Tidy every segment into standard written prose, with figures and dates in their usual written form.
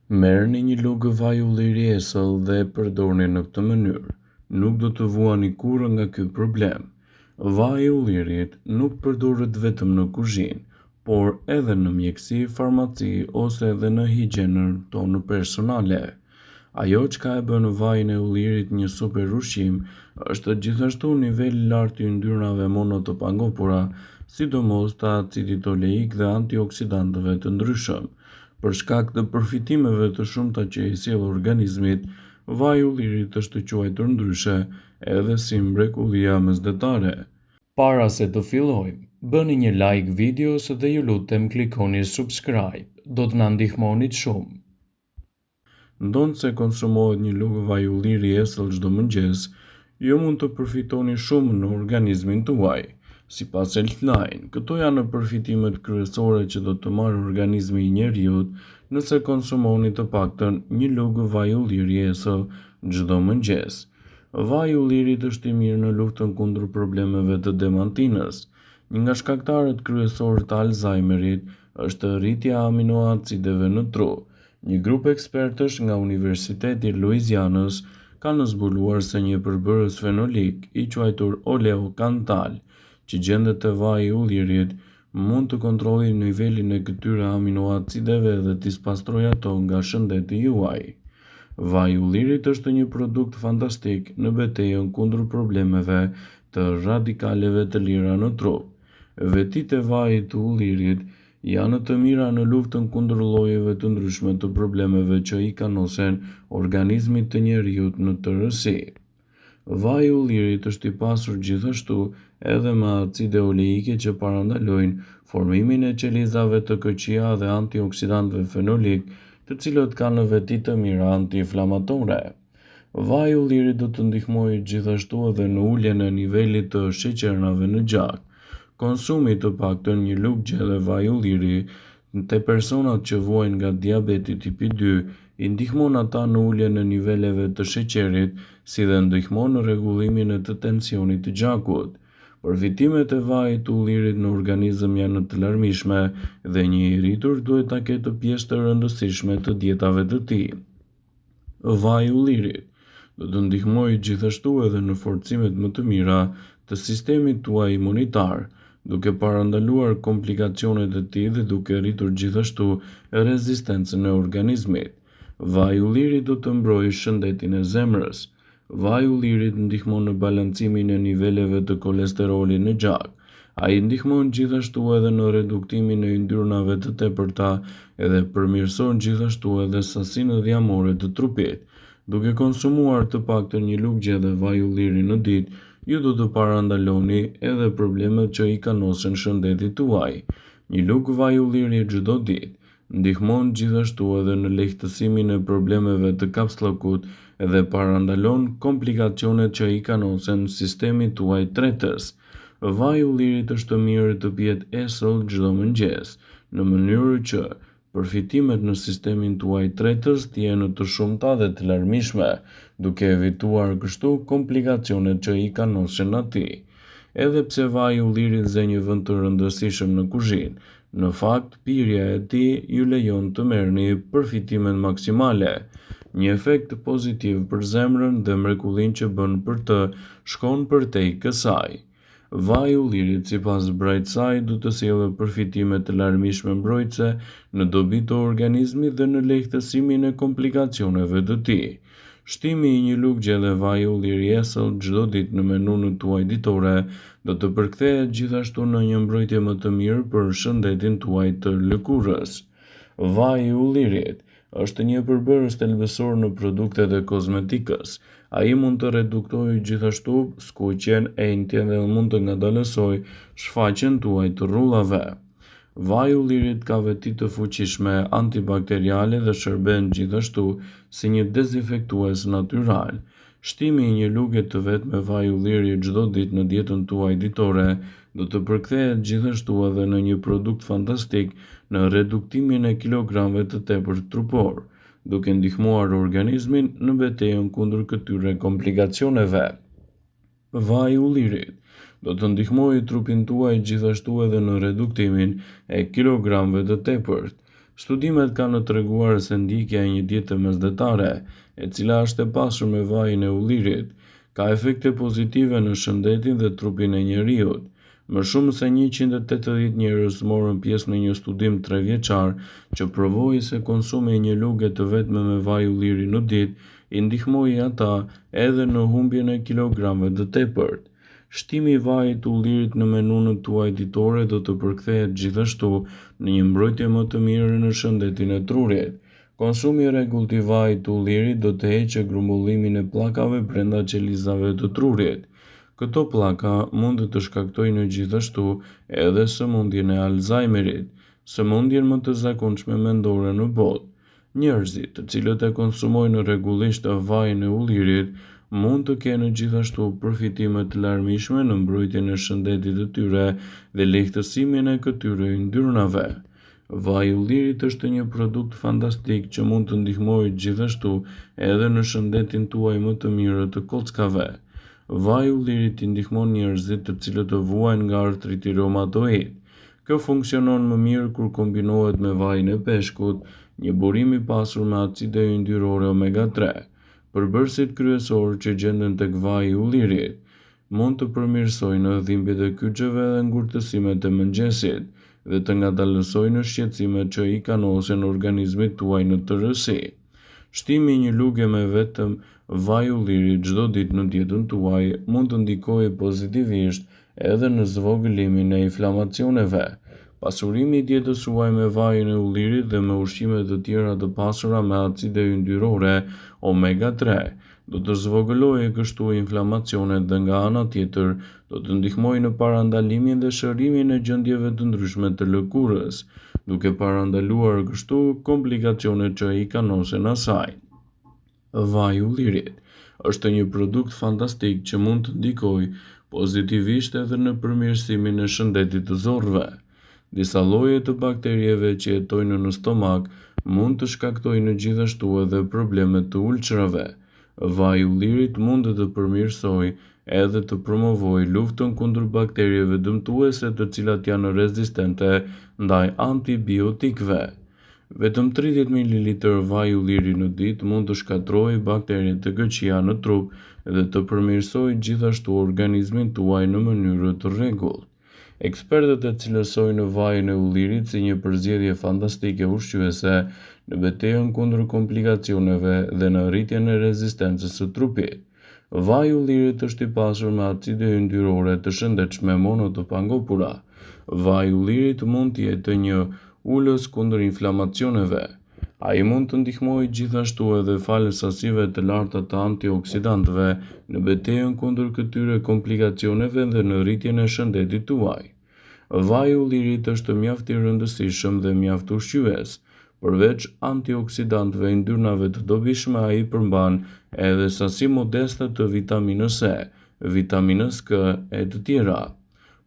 Merrni një lugë vaj ulliri esëll dhe e përdorni në këtë mënyrë. Nuk do të vuani kurrë nga ky problem. Vaji i ullirit nuk përdoret vetëm në kuzhinë, por edhe në mjekësi, farmaci ose edhe në higjienën tonë personale. Ajo çka e bën vajin e ullirit një super ushqim është gjithashtu niveli i lartë i yndyrnave mono të pangopura, sidomos të acidit oleik dhe antioksidantëve të ndryshëm. Për shkak të përfitimeve të shumta që i sjell organizmit, vaji i ullirit është quajtur ndryshe edhe si mrekullia mesdhetare. Para se të fillojmë, bëni një like videos dhe ju lutem klikoni subscribe, do të na ndihmonit shumë. Ndonë se konsumohet një lugë vaj ulliri esëll çdo mëngjes, ju mund të përfitoni shumë në organizmin tuaj. Sipas Healthline, këto janë përfitimet kryesore që do të marrë organizmi i njeriut nëse konsumoni të paktën një lugë vaj ulliri esëll çdo mëngjes. Vaji i ullirit është i mirë në luftën kundër problemeve të demantinës. Një nga shkaktarët kryesorë të Alzheimerit është rritja e aminoacideve në tru. Një grup ekspertësh nga Universiteti i Louisianës kanë zbuluar se një përbërës fenolik i quajtur oleokantal, që gjendet te vaji i ullirit, mund të kontrollojë nivelin e këtyre aminoacideve dhe t'i pastrojë ato nga shëndeti juaj. Vaji i ullirit është një produkt fantastik në betejën kundër problemeve të radikaleve të lira në trup. Vetitë e vajit të ullirit janë të mira në luftën kundër llojeve të ndryshme të problemeve që i kanosen organizmit të njeriut në tërësi. Vaji i ullirit është i pasur gjithashtu edhe me acide oleike që parandalojnë formimin e qelizave të këqija dhe antioksidantëve fenolik, të cilët kanë veti të mira antiinflamatore. Vaji i ullirit do të ndihmojë gjithashtu edhe në uljen e nivelit të sheqernave në gjak. Konsumi të paktën një lugë gjelle vaj ulliri te personat që vuajnë nga diabeti tipi 2 i ndihmon ata në uljen e niveleve të sheqerit, si dhe ndihmon në rregullimin e të tensionit të gjakut. Përfitimet e vajit të ullirit në organizëm janë të larmishme dhe një i rritur duhet ta ketë pjesë të rëndësishme të dietave të tij. Vaji i ullirit do të ndihmojë gjithashtu edhe në forcimet më të mira të sistemit tuaj imunitar, duke parandaluar komplikacionet e tij dhe duke rritur gjithashtu rezistencën e organizmit. Vaji i ullirit do të mbrojë shëndetin e zemrës. Vaji i ullirit ndihmon në balancimin e niveleve të kolesterolit në gjak. Ai ndihmon gjithashtu edhe në reduktimin e yndyrnave të tepërta edhe përmirëson gjithashtu edhe sasinë dhjamore të trupit. Duke konsumuar të paktën një lugë gjelle vaj ulliri në ditë, ju do të parandaloni edhe problemet që i kanosen shëndetit tuaj. Një lugë vaj ulliri çdo ditë ndihmon gjithashtu edhe në lehtësimin e problemeve të kapsllokut dhe parandalon komplikacionet që i kanosen sistemin tuaj tretës. Vaji i ullirit është mirë të pihet esëll çdo mëngjes, në mënyrë që përfitimet në sistemin tuaj tretës të jenë të shumta dhe të larmishme, duke evituar kështu komplikacionet që i kanosen atij. Edhe pse vaji i ullirit zë një vend të rëndësishëm në kuzhinë, në fakt pirja e tij ju lejon të merrni përfitimet maksimale. Një efekt pozitiv për zemrën dhe mrekullinë që bën për të shkon përtej kësaj. Vaji i ullirit sipas Brightside do të sjellë përfitime të larmishme mbrojtëse në dobi të organizmit dhe në lehtësimin e komplikacioneve të tij. Shtimi i një lugë gjelle vaj ulliri esëll çdo ditë në menun tuaj ditore do të përkthehet gjithashtu në një mbrojtje më të mirë për shëndetin tuaj të lëkurës. Vaji i ullirit është një përbërës thelbësor në produktet e kozmetikës. Ai mund të reduktojë gjithashtu skuqjen, entjen dhe mund të ngadalësojë shfaqjen tuaj të rrullave. Vaji i ullirit ka veti të fuqishme antibakteriale dhe shërben gjithashtu si një dezinfektues natyral. Shtimi i një lugë të vetme vaj ulliri çdo ditë në dietën tuaj ditore do të përkthehet gjithashtu edhe në një produkt fantastik në reduktimin e kilogramëve të tepërt trupor, duke ndihmuar organizmin në betejën kundër këtyre komplikacioneve. Vaji i ullirit do të ndihmojë trupin tuaj gjithashtu edhe në reduktimin e kilogramëve të tepërt. Studimet kanë treguar se ndjekja e një diete mesdhetare, e cila është e pasur me vajin e ullirit, ka efekte pozitive në shëndetin dhe trupin e njeriut. Më shumë se 180 njerëz morën pjesë në një studim 3 vjeçar që provoi se konsumi i një luge të vetme me vaj ulliri në ditë i ndihmoi ata edhe në humbjen e kilogramëve të tepërt. Shtimi i vajit të ullirit në menunën tuaj ditore do të përkthehet gjithashtu në një mbrojtje më të mirë në shëndetin e trurit. Konsumi i rregullt i vajit të ullirit do të heqë grumbullimin e pllakave brenda qelizave të trurit. Këto pllaka mund të shkaktojnë gjithashtu edhe sëmundjen e Alzheimerit, sëmundjen më të zakonshme mendore në botë. Njerëzit të cilët e konsumojnë rregullisht vajin e ullirit mund të kenë gjithashtu përfitime të larmishme në mbrojtjen e shëndetit të tyre dhe lehtësimin e këtyre yndyrnave. Vaji i ullirit është një produkt fantastik që mund të ndihmojë gjithashtu edhe në shëndetin tuaj më të mirë të kockave. Vaji i ullirit i ndihmon njerëzit të cilët vuajnë nga artriti reumatoid. Kjo funksionon më mirë kur kombinohet me vajin e peshkut, një burim i pasur me acide yndyrore omega 3. Përbërësit kryesorë që gjenden tek vaji i ullirit mund të përmirësojnë dhimbjet e kyçeve dhe ngurtësimet e mëngjesit dhe të ngadalësojnë shqetësimet që i kanosen organizmit tuaj në tërësi. Shtimi i një luge me vetëm vaj ulliri çdo ditë në dietën tuaj mund të ndikojë pozitivisht edhe në zvogëlimin e inflamacioneve. Pasurimi i dietës suaj me vajin e ullirit dhe me ushqime të tjera të pasura me acide yndyrore omega 3 do të zvogëlojë kështu inflamacionet dhe nga ana tjetër do të ndihmojë në parandalimin dhe shërimin e gjendjeve të ndryshme të lëkurës, duke parandaluar kështu komplikacionet që i kanosen asaj. Vaji i ullirit është një produkt fantastik që mund të ndikojë pozitivisht edhe në përmirësimin e shëndetit të zorrëve. Disa lloje të bakterieve që jetojnë në stomak mund të shkaktojnë gjithashtu edhe probleme të ulçrave. Vaji i ullirit mund të përmirësojë edhe të promovojë luftën kundër bakterieve dëmtuese të cilat janë rezistente ndaj antibiotikëve. Vetëm 30 ml vaj ulliri në ditë mund të shkatërrojë bakteriet të këqija në trup dhe të përmirësojë gjithashtu organizmin tuaj në mënyrë të rregullt. Ekspertët e cilësojnë vajin e ullirit si një përzgjedhje fantastike ushqyese në betejën kundër komplikacioneve dhe në rritjen e rezistencës së trupit. Vaji i ullirit është i pasur me acide yndyrore të shëndetshme mono të pangopura. Vaji i ullirit mund të jetë një ulës kundër inflamacioneve. Ai mund të ndihmojë gjithashtu edhe falë sasive të larta të antioksidantëve në betejën kundër këtyre komplikacioneve dhe në rritjen e shëndetit tuaj. Vaji i ullirit është mjaft i rëndësishëm dhe mjaft ushqyes. Përveç antioksidantëve yndyrnave të dobishme, ai përmban edhe sasi modeste të vitaminës C, vitaminës K e të tjera.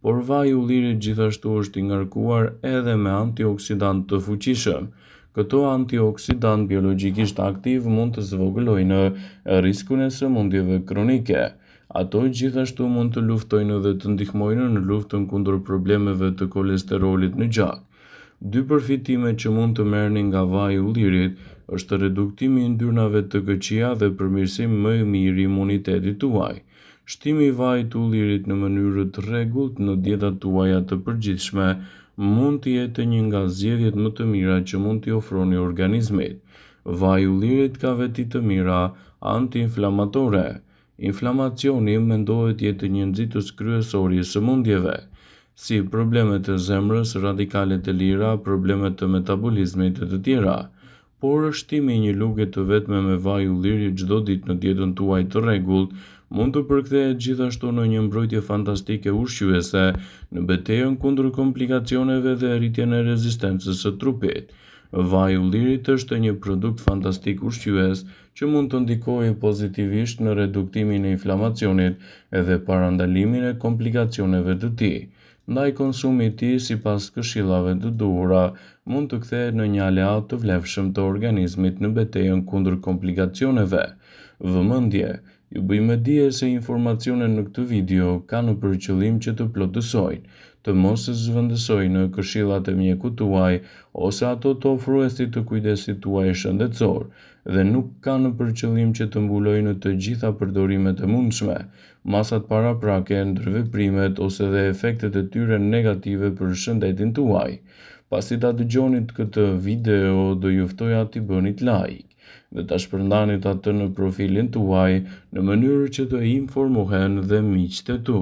Por vaji i ullirit gjithashtu është i ngarkuar edhe me antioksidantë të fuqishëm. Këto antioksidantë biologjikisht aktiv mund të zvogëlojnë riskun e sëmundjeve kronike. Ato gjithashtu mund të luftojnë dhe të ndihmojnë në luftën kundër problemeve të kolesterolit në gjak. Dy përfitime që mund të merrni nga vaji i ullirit është reduktimi i yndyrnave të këqija dhe përmirësim më i mirë i imunitetit tuaj. Shtimi i vajit të ullirit në mënyrë të rregullt në dietat tuaja të përgjithshme mund të jetë një nga zgjedhjet më të mira që mund t'i ofroni organizmit. Vaji i ullirit ka veti të mira antiinflamatore. Inflamacioni mendohet jetë një nxitës kryesor i sëmundjeve, si problemet e zemrës, radikalet e lira, problemet të metabolizmit e të tjera. Por shtimi i një luge të vetme me vaj ulliri çdo ditë në dietën tuaj të rregullt mund të përkthehet gjithashtu në një mbrojtje fantastike ushqyese në betejën kundër komplikacioneve dhe rritjen e rezistencës së trupit. Vaji i ullirit është një produkt fantastik ushqyes që mund të ndikojë pozitivisht në reduktimin e inflamacionit edhe parandalimin e komplikacioneve të tij. Ndaj konsumi i tij sipas këshillave të duhura mund të kthehet në një aleat të vlefshëm të organizmit në betejën kundër komplikacioneve. Vëmendje, ju bëjmë dije se informacionet në këtë video kanë për qëllim që të plotësojnë, të mos zhvendësojnë në këshillat e mjekut tuaj ose ato të ofruesit të kujdesit tuaj shëndetësor dhe nuk kanë për qëllim që të mbulojnë të gjitha përdorimet e mundshme, masat paraprake, ndërveprimet ose dhe efektet e tyre negative për shëndetin tuaj. Pasi ta dëgjonit këtë video, do ju ftoja t'i bënit like dhe ta shpërndanit atë në profilin tuaj në mënyrë që të informohen dhe miqtë e tu.